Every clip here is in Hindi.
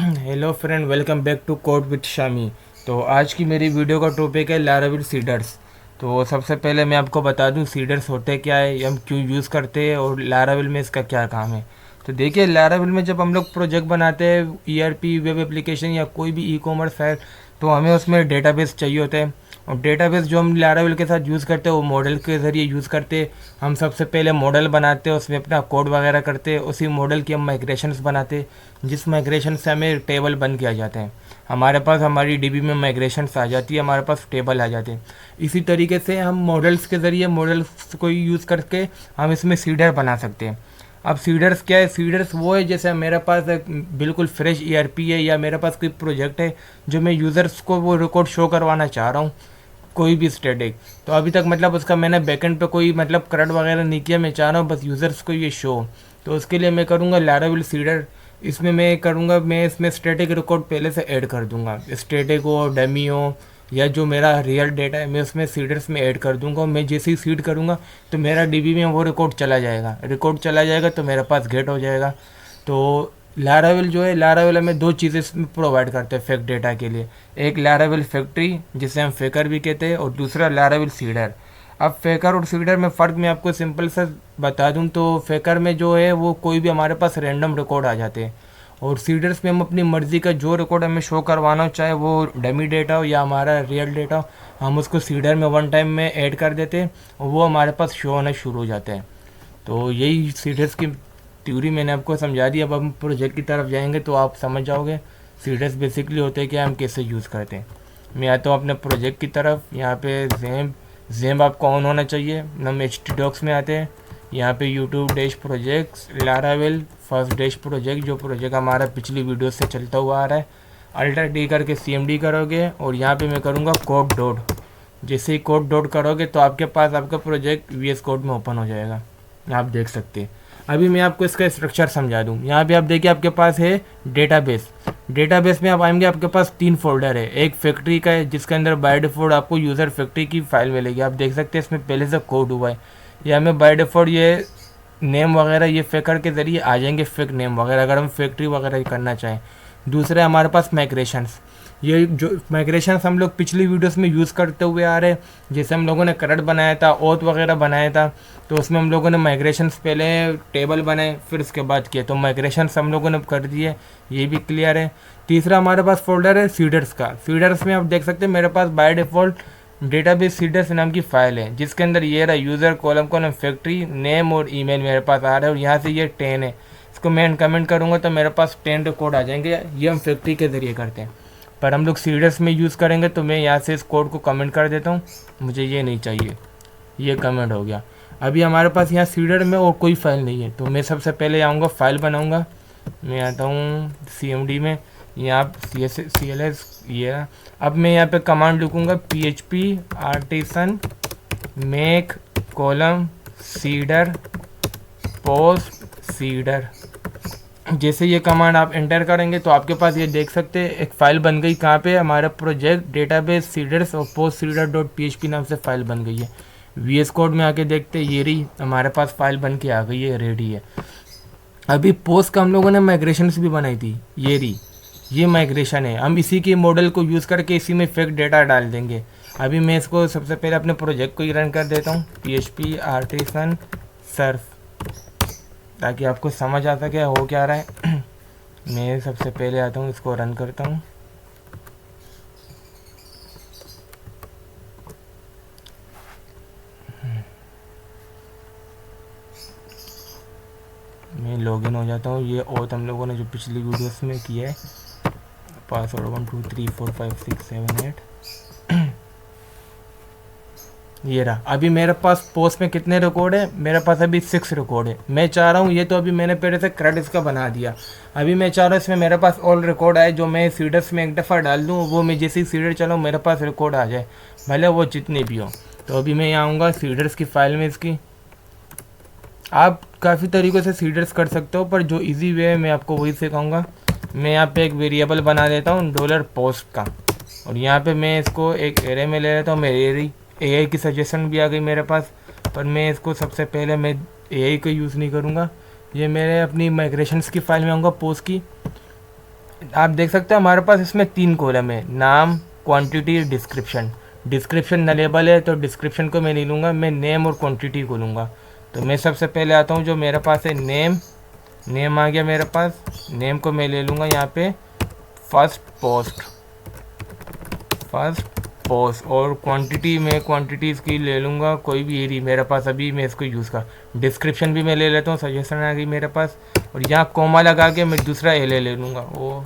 Hello friend, welcome back to code with Shami. तो आज की मेरी वीडियो का टॉपिक है लाराविल सीडर्स। तो सबसे पहले मैं आपको बता दूं सीडर्स होते क्या है, हम क्यों यूज़ करते हैं और लाराविल में इसका क्या काम है। तो देखिए, लाराविल में जब हम लोग प्रोजेक्ट बनाते हैं, ईआरपी, वेब एप्लीकेशन या कोई भी ई कॉमर्स है, तो हमें उसमें डेटाबेस चाहिए होता है। और डेटाबेस जो हम लाराविल के साथ यूज़ करते हैं वो मॉडल के ज़रिए यूज़ करते हैं। हम सबसे पहले मॉडल बनाते हैं, उसमें अपना कोड वगैरह करते हैं, उसी मॉडल की हम माइग्रेशंस बनाते हैं, जिस माइग्रेशन से हमें टेबल बन के आ जाते हैं। हमारे पास हमारी डीबी में माइग्रेशंस आ जाती है, हमारे पास टेबल आ जाते हैं। इसी तरीके से हम मॉडल्स के ज़रिए मॉडल्स को यूज़ करके हम इसमें सीडर बना सकते हैं। अब सीडर्स क्या है? सीडर्स वो है जैसे मेरे पास एक बिल्कुल फ्रेश ईआरपी है या मेरे पास कोई प्रोजेक्ट है जो मैं यूज़र्स को वो रिकॉर्ड शो करवाना चाह रहा हूँ, कोई भी स्टैटिक। तो अभी तक मतलब उसका मैंने बैकएंड पे कोई मतलब करट वगैरह नहीं किया, मैं चाह रहा हूँ बस यूज़र्स को ये शो। तो उसके लिए मैं करूँगा लाराविल सीडर। इसमें मैं करूँगा, मैं इसमें स्टैटिक रिकॉर्ड पहले से ऐड कर दूँगा, स्टैटिक हो, डमी हो, या जो मेरा रियल डेटा है मैं उसमें सीडर्स में ऐड कर दूँगा। मैं जैसे ही सीड करूँगा तो मेरा डीबी में वो रिकॉर्ड चला जाएगा, रिकॉर्ड चला जाएगा तो मेरे पास गेट हो जाएगा। तो लाराविल जो है, लाराविल हमें दो चीज़ें प्रोवाइड करते हैं फेक डेटा के लिए। एक लाराविल फैक्ट्री जिसे हम फेकर भी कहते हैं, और दूसरा लाराविल सीडर। अब फेकर और सीडर में फ़र्क मैं आपको सिंपल सा बता दूं तो फेकर में जो है वो कोई भी हमारे पास रैंडम रिकॉर्ड आ जाते हैं, और सीडर्स में हम अपनी मर्ज़ी का जो रिकॉर्ड हमें शो करवाना हो, चाहे वो डमी डेटा हो या हमारा रियल डेटा हो, हम उसको सीडर में वन टाइम में ऐड कर देते हैं और वो हमारे पास शो होना शुरू हो जाते हैं। तो यही सीडर्स की थ्योरी मैंने आपको समझा दी। अब हम प्रोजेक्ट की तरफ जाएंगे तो आप समझ जाओगे सीडर्स बेसिकली होते हैं क्या, हम कैसे यूज़ करते हैं। मैं आता हूँ अपने प्रोजेक्ट की तरफ। यहाँ पे जेम आपको ऑन होना चाहिए। हम एच टी डॉक्स में आते हैं, यहाँ पे YouTube dash projects Laravel first dash project, जो प्रोजेक्ट हमारा पिछली वीडियो से चलता हुआ आ रहा है। अल्टर डी करके CMD करोगे और यहाँ पे मैं करूँगा कोड डॉट। जैसे ही कोड डॉट करोगे तो आपके पास आपका प्रोजेक्ट VS कोड में ओपन हो जाएगा, आप देख सकते हैं। अभी मैं आपको इसका स्ट्रक्चर समझा दूँ। यहाँ पे आप देखिए आपके पास है डेटाबेस। डेटाबेस में आप आएंगे, आपके पास 3 फोल्डर है। एक फैक्ट्री का है जिसके अंदर बाय डिफ़ॉल्ट आपको यूज़र फैक्ट्री की फाइल मिलेगी, आप देख सकते हैं इसमें पहले से कोड हुआ है। या हमें बाय डिफ़ॉल्ट ये नेम वगैरह ये फेकर के ज़रिए आ जाएंगे, फेक नेम वगैरह, अगर हम फैक्ट्री वगैरह करना चाहें। दूसरा है हमारे पास माइग्रेशंस। ये जो माइग्रेशंस हम लोग पिछली वीडियोस में यूज़ करते हुए आ रहे हैं, जैसे हम लोगों ने करट बनाया था, ओथ वगैरह बनाया था, तो उसमें हम लोगों ने माइग्रेशंस पहले टेबल बनाए फिर उसके बाद किए, तो माइग्रेशंस हम लोगों ने कर दिए, ये भी क्लियर है। तीसरा हमारे पास फोल्डर है सीडर्स का। सीडर्स में आप देख सकते हैं मेरे पास बाय डिफ़ॉल्ट डेटाबेस सीडर्स नाम की फ़ाइल है, जिसके अंदर ये रहा यूज़र कॉलम फैक्ट्री नेम और ईमेल मेरे पास आ रहा है, और यहाँ से ये 10 है। इसको मैं कमेंट करूँगा तो मेरे पास 10 रिकॉर्ड आ जाएंगे। ये हम फैक्ट्री के ज़रिए करते हैं, पर हम लोग सीडर्स में यूज़ करेंगे तो मैं यहाँ से इस कोड को कमेंट कर देता हूँ, मुझे ये नहीं चाहिए, ये कमेंट हो गया। अभी हमारे पास यहाँ सीडर में और कोई फाइल नहीं है, तो मैं सबसे पहले आऊँगा फाइल बनाऊँगा। मैं आता हूँ CMD में, यहाँ CLS ये रहा। अब मैं यहाँ पे कमांड लिखूँगा PHP artisan make column cedar post cedar. जैसे ये कमांड आप एंटर करेंगे तो आपके पास ये देख सकते हैं एक फ़ाइल बन गई। कहाँ पे? हमारा प्रोजेक्ट डेटाबेस सीडर्स और पोस्ट सीडर डॉट PHP नाम से फ़ाइल बन गई है। VS कोड में आके देखते हैं, ये रही हमारे पास फ़ाइल बन के आ गई है, रेडी है। अभी पोस्ट का हम लोगों ने माइग्रेशन भी बनाई थी, ये रही, ये माइग्रेशन है। हम इसी के मॉडल को यूज़ करके इसी में फेक डेटा डाल देंगे। अभी मैं इसको सबसे पहले अपने प्रोजेक्ट को ही रन कर देता हूँ, PHP आर्टिसन सर्फ, ताकि आपको समझ आ सके हो क्या रहा है। मैं सबसे पहले आता हूँ, इसको रन करता हूँ। मैं लॉगिन हो जाता हूँ। ये ओथ हम लोगों ने जो पिछली वीडियोस में किया है, पासवर्ड 1 2 3 4 5 6 7 8 ये रहा। अभी मेरे पास पोस्ट में कितने रिकॉर्ड है? मेरे पास अभी 6 रिकॉर्ड है। मैं चाह रहा हूँ, ये तो अभी मैंने पहले से क्रेडिट्स का बना दिया, अभी मैं चाह रहा हूँ इसमें मेरे पास ऑल रिकॉर्ड आए, जो मैं सीडर्स में एक दफ़ा डाल दूँ, वो मैं जैसे ही सीडर चलाऊँ मेरे पास रिकॉर्ड आ जाए, भले वो जितने भी हो। तो अभी मैं यहाँ आऊँगा सीडर्स की फ़ाइल में। इसकी आप काफ़ी तरीक़ों से सीडर्स कर सकते हो, पर जो ईजी वे है मैं आपको वही सिखाऊँगा। मैं यहाँ पे एक वेरिएबल बना देता हूँ $पोस्ट का, और यहाँ पे मैं इसको एक एरे में ले लेता हूँ। मेरी AI की सजेशन भी आ गई मेरे पास, पर मैं इसको सबसे पहले मैं AI को यूज़ नहीं करूँगा। ये मेरे अपनी माइग्रेशंस की फ़ाइल में आऊँगा पोस्ट की, आप देख सकते हो हमारे पास इसमें 3 कॉलम है, नाम, क्वांटिटी, डिस्क्रिप्शन। डिस्क्रिप्शन नलेबल है तो डिस्क्रिप्शन को मैं नहीं लूँगा, मैं नेम और क्वांटिटी को लूँगा। तो मैं सबसे पहले आता हूँ जो मेरे पास है नेम। नेम आ गया मेरे पास, नेम को मैं ले लूँगा यहाँ पे फर्स्ट पोस्ट, फर्स्ट पोस्ट। और क्वांटिटी में क्वांटिटीज़ की ले लूँगा कोई भी एरी मेरे पास, अभी मैं इसको यूज़ कर। डिस्क्रिप्शन भी मैं ले लेता हूँ, सजेशन आ गई मेरे पास। और यहाँ कोमा लगा के मैं दूसरा एले ले लूँगा, वो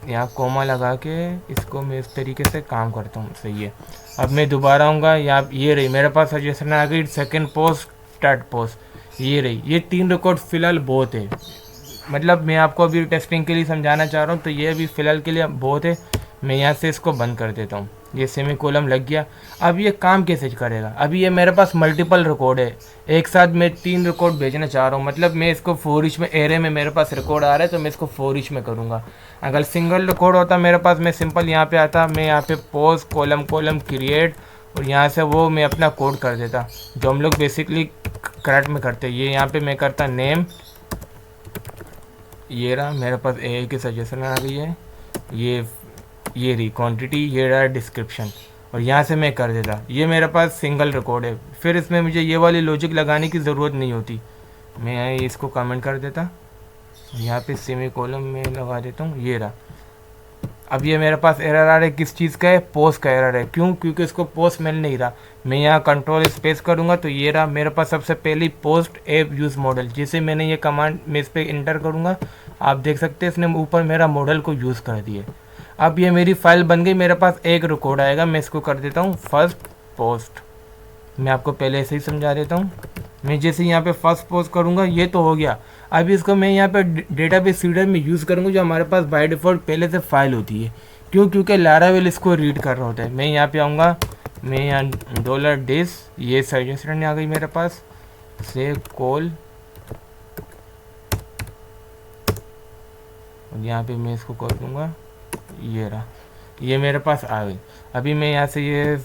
यहाँ कोमा लगा के इसको मैं इस तरीके से काम करता हूँ, सही है। अब मैं दोबारा आऊँगा, यहाँ ये रही मेरे पास सजेशन आ गई, सेकंड पोस्ट, थर्ड पोस्ट, ये रही। ये 3 रिकॉर्ड फ़िलहाल बहुत है, मतलब मैं आपको अभी टेस्टिंग के लिए समझाना चाह रहा हूँ, तो ये अभी फ़िलहाल के लिए बहुत है। मैं यहाँ से इसको बंद कर देता हूँ, ये सेमी कोलम लग गया। अब ये काम कैसे करेगा, अभी ये मेरे पास मल्टीपल रिकॉर्ड है, एक साथ मैं 3 रिकॉर्ड भेजना चाह रहा हूँ। मतलब मैं इसको 4 ईच में एरे में मेरे पास रिकॉर्ड आ रहा है तो मैं इसको 4 ईच में करूँगा। अगर सिंगल रिकॉर्ड होता मेरे पास, मैं सिंपल यहाँ पे आता, मैं यहाँ पे पोस्ट कॉलम कॉलम क्रिएट और यहाँ से वो मैं अपना कोड कर देता, जो हम लोग बेसिकली करंट में करते। ये यहाँ पे मैं करता नेम, ये रहा मेरे पास ए की सजेशन आ गई है, ये रही क्वांटिटी, ये रहा डिस्क्रिप्शन, और यहाँ से मैं कर देता। ये मेरे पास सिंगल रिकॉर्ड है, फिर इसमें मुझे ये वाली लॉजिक लगाने की ज़रूरत नहीं होती। मैं इसको कमेंट कर देता, यहाँ पे सेमी कॉलम में लगा देता हूँ, ये रहा। अब ये मेरे पास एरर आ रहा है, किस चीज़ का है, पोस्ट का एरर है। क्यों? क्योंकि इसको पोस्ट मिल नहीं रहा। मैं यहाँ कंट्रोल स्पेस करूँगा तो ये रहा मेरे पास सबसे पहली पोस्ट ऐप यूज़ मॉडल। जैसे मैंने ये कमांड मैं इस पर इंटर करूँगा, आप देख सकते हैं इसने ऊपर मेरा मॉडल को यूज़ कर दिया। अब ये मेरी फाइल बन गई, मेरे पास एक रिकॉर्ड आएगा, मैं इसको कर देता हूँ फर्स्ट पोस्ट। मैं आपको पहले ऐसे ही समझा देता हूँ। मैं जैसे यहाँ पे फर्स्ट पोस्ट करूँगा, ये तो हो गया। अब इसको मैं यहाँ पे डेटाबेस सीडर में यूज़ करूँगा, जो हमारे पास बाय डिफ़ॉल्ट पहले से फाइल होती है। क्यों? क्योंकि लारावेल इसको रीड कर रहा होता है। मैं यहाँ पे आऊँगा, मैं यहाँ $dis, ये सजेशन आ गई मेरे पास, से कॉल, और यहाँ पे मैं इसको कर दूँगा, ये रहा, ये मेरे पास आ गई। अभी मैं यहाँ से ये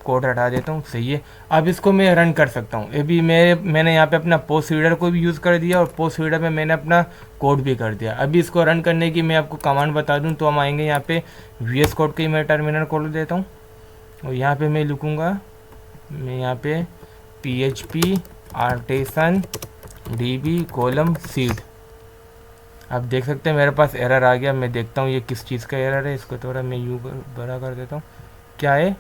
कोड हटा देता हूँ, सही है। अब इसको मैं रन कर सकता हूँ। अभी मैंने यहाँ पे अपना पोस्ट रीडर को भी यूज़ कर दिया और पोस्ट रीडर में मैंने अपना कोड भी कर दिया। अभी इसको रन करने की मैं आपको कमांड बता दूँ तो हम आएंगे यहाँ पे VS कोड के, मैं टर्मिनल खोल देता हूँ और यहाँ पे मैं लिखूँगा, मैं यहाँ पे PHP artisan db column seed. आप देख सकते हैं मेरे पास एरर आ गया। मैं देखता हूँ ये किस चीज़ का एरर है, इसको थोड़ा मैं यू बड़ा कर देता हूँ। क्या है?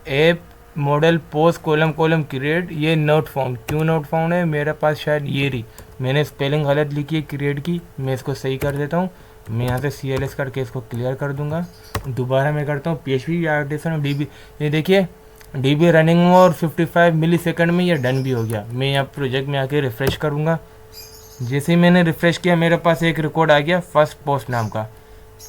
App model post column column create, ये नोट फाउंड। क्यों नोट फाउंड है? मेरे पास शायद ये रही, मैंने स्पेलिंग गलत लिखी है क्रिएट की। मैं इसको सही कर देता हूँ। मैं यहाँ से CLS करके इसको क्लियर कर दूंगा। दोबारा मैं करता हूँ PHP आर्टिसन DB। ये देखिए DB रनिंग हुआ और 55 मिली सेकेंड में ये डन भी हो गया। मैं यहाँ प्रोजेक्ट में आके रिफ़्रेश करूँगा। जैसे ही मैंने रिफ़्रेश किया मेरे पास एक रिकॉर्ड आ गया फर्स्ट पोस्ट नाम का,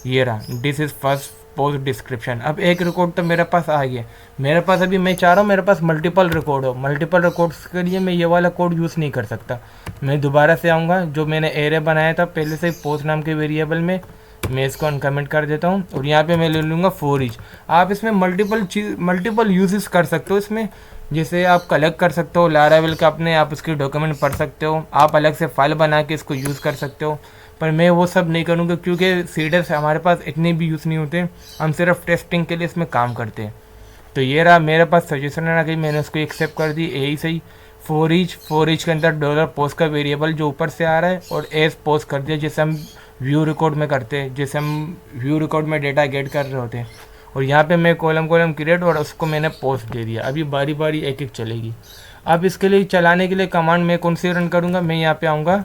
ये रहा, this is first post description. अब एक रिकॉर्ड तो मेरे पास आ गया। मेरे पास अभी मैं चाह रहा हूँ मेरे पास मल्टीपल रिकॉर्ड हो। मल्टीपल रिकॉर्ड्स के लिए मैं ये वाला कोड यूज़ नहीं कर सकता। मैं दोबारा से आऊँगा, जो मैंने एरे बनाया था पहले से पोस्ट नाम के वेरिएबल में, मैं इसको अनकमेंट कर देता हूँ और यहाँ पे मैं ले लूँगा 4 ईच। आप इसमें मल्टीपल यूजेस कर सकते हो। इसमें जैसे आप कलेक्ट कर सकते हो लारावेल का अपने, आप उसके डॉक्यूमेंट पढ़ सकते हो, आप अलग से फाइल बना के इसको यूज़ कर सकते हो। पर मैं वो सब नहीं करूँगा क्योंकि सीडर्स हमारे पास इतने भी यूज़ नहीं होते, हम सिर्फ टेस्टिंग के लिए इसमें काम करते हैं। तो ये रहा मेरे पास सजेशन आ गई, मैंने उसको एक्सेप्ट कर दी, यही सही। 4 ईच के अंदर डॉलर पोस्ट का वेरिएबल जो ऊपर से आ रहा है और एस पोस्ट कर दिया, जैसे हम व्यू रिकॉर्ड में करते हैं, जैसे हम व्यू रिकॉर्ड में डेटा गेट कर रहे होते हैं। और यहाँ पे मैं कॉलम क्रिएट और उसको मैंने पोस्ट दे दिया। अभी बारी बारी एक एक चलेगी। अब इसके लिए चलाने के लिए कमांड मैं कौन सी रन करूँगा? मैं यहाँ पे आऊँगा,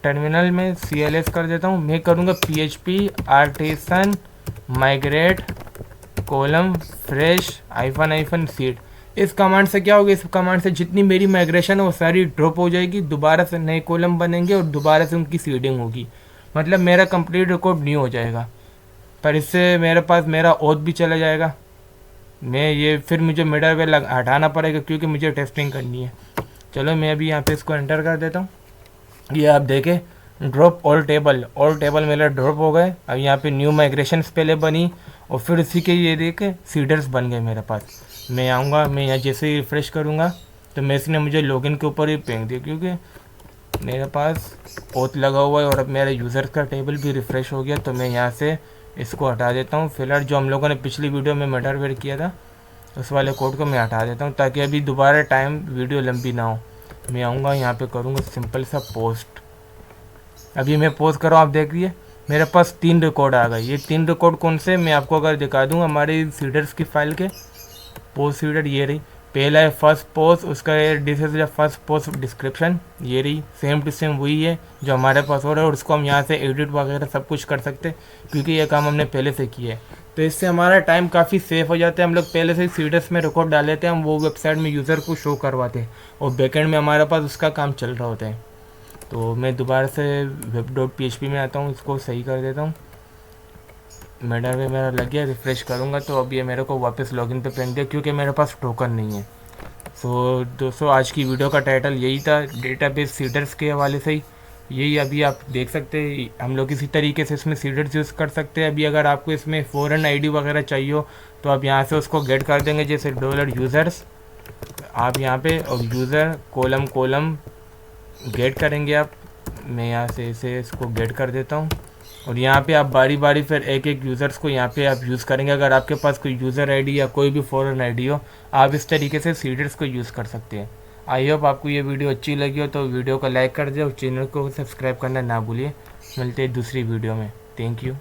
टर्मिनल में CLS कर देता हूँ। मैं करूँगा PHP artisan migrate column fresh -seed. इस कमांड से क्या होगा? इस कमांड से जितनी मेरी माइग्रेशन है वो सारी ड्रॉप हो जाएगी, दोबारा से नए कॉलम बनेंगे और दोबारा से उनकी सीडिंग होगी। मतलब मेरा कंप्लीट रिकॉर्ड न्यू हो जाएगा। पर इससे मेरे पास मेरा ऑथ भी चला जाएगा। मैं ये फिर मुझे मिडलवेयर हटाना पड़ेगा क्योंकि मुझे टेस्टिंग करनी है। चलो मैं अभी यहाँ पे इसको एंटर कर देता हूँ। ये आप देखें ड्रॉप ऑल टेबल मेरा ड्रॉप हो गए। अब यहाँ पे न्यू माइग्रेशन पहले बनी और फिर इसी के ये देखे सीडर्स बन गए मेरे पास। मैं आऊँगा, मैं यहाँ जैसे ही रिफ्रेश करूँगा तो मैं इसने मुझे लॉगिन के ऊपर ही फेंक दिया, क्योंकि मेरे पास पोथ लगा हुआ है और अब मेरा यूज़र का टेबल भी रिफ़्रेश हो गया। तो मैं यहाँ से इसको हटा देता हूँ। फिलहाल जो हम लोगों ने पिछली वीडियो में मेटावेयर किया था उस वाले कोड को मैं हटा देता हूँ, ताकि अभी दोबारा टाइम वीडियो लंबी ना हो। मैं आऊँगा यहाँ पे करूँगा सिंपल सा पोस्ट। अभी मैं पोस्ट कर रहा हूँ, आप देख रही मेरे पास 3 रिकॉर्ड आ गए। ये 3 रिकॉर्ड कौन से मैं आपको अगर दिखा दूँ हमारे सीडर्स की फाइल के, पोस्ट सीडर ये रही। पहला है फर्स्ट पोस्ट, उसका this is the first post description, ये रही। सेम टू सेम वही है जो हमारे पास हो रहा है, और उसको हम यहाँ से एडिट वगैरह सब कुछ कर सकते हैं क्योंकि ये काम हमने पहले से किया है। तो इससे हमारा टाइम काफ़ी सेफ हो जाता है। हम लोग पहले से ही सीडर्स में रिकॉर्ड डाल लेते हैं, हम वो वेबसाइट में यूज़र को शो करवाते हैं और बैकेंड में हमारे पास उसका काम चल रहा होता है। तो मैं दोबारा से web.php में आता हूँ, इसको सही कर देता हूँ। मेटावेयर मेरा लग गया, रिफ़्रेश करूँगा तो अब ये मेरे को वापस लॉगिन पे फेंक दिया क्योंकि मेरे पास टोकन नहीं है। सो दोस्तों, आज की वीडियो का टाइटल यही था, डेटाबेस सीडर्स के हवाले से ही। यही अभी आप देख सकते हैं, हम लोग इसी तरीके से इसमें सीडर्स यूज़ कर सकते हैं। अभी अगर आपको इसमें फ़ॉरेन आईडी वगैरह चाहिए हो तो आप यहाँ से उसको गेट कर देंगे, जैसे $यूज़र्स आप यहाँ पे, और यूज़र कोलम कोलम गेट करेंगे आप। मैं यहाँ से इसे इसको गेट कर देता हूँ और यहाँ पे आप बारी बारी फिर एक एक यूज़र्स को यहाँ पे आप यूज़ करेंगे। अगर आपके पास कोई यूज़र आईडी या कोई भी फॉरेन आईडी हो, आप इस तरीके से सीडर्स को यूज़ कर सकते हैं। आई होप आपको ये वीडियो अच्छी लगी हो तो वीडियो को लाइक कर दे और चैनल को सब्सक्राइब करना ना भूलिए। मिलते हैं दूसरी वीडियो में। Thank you.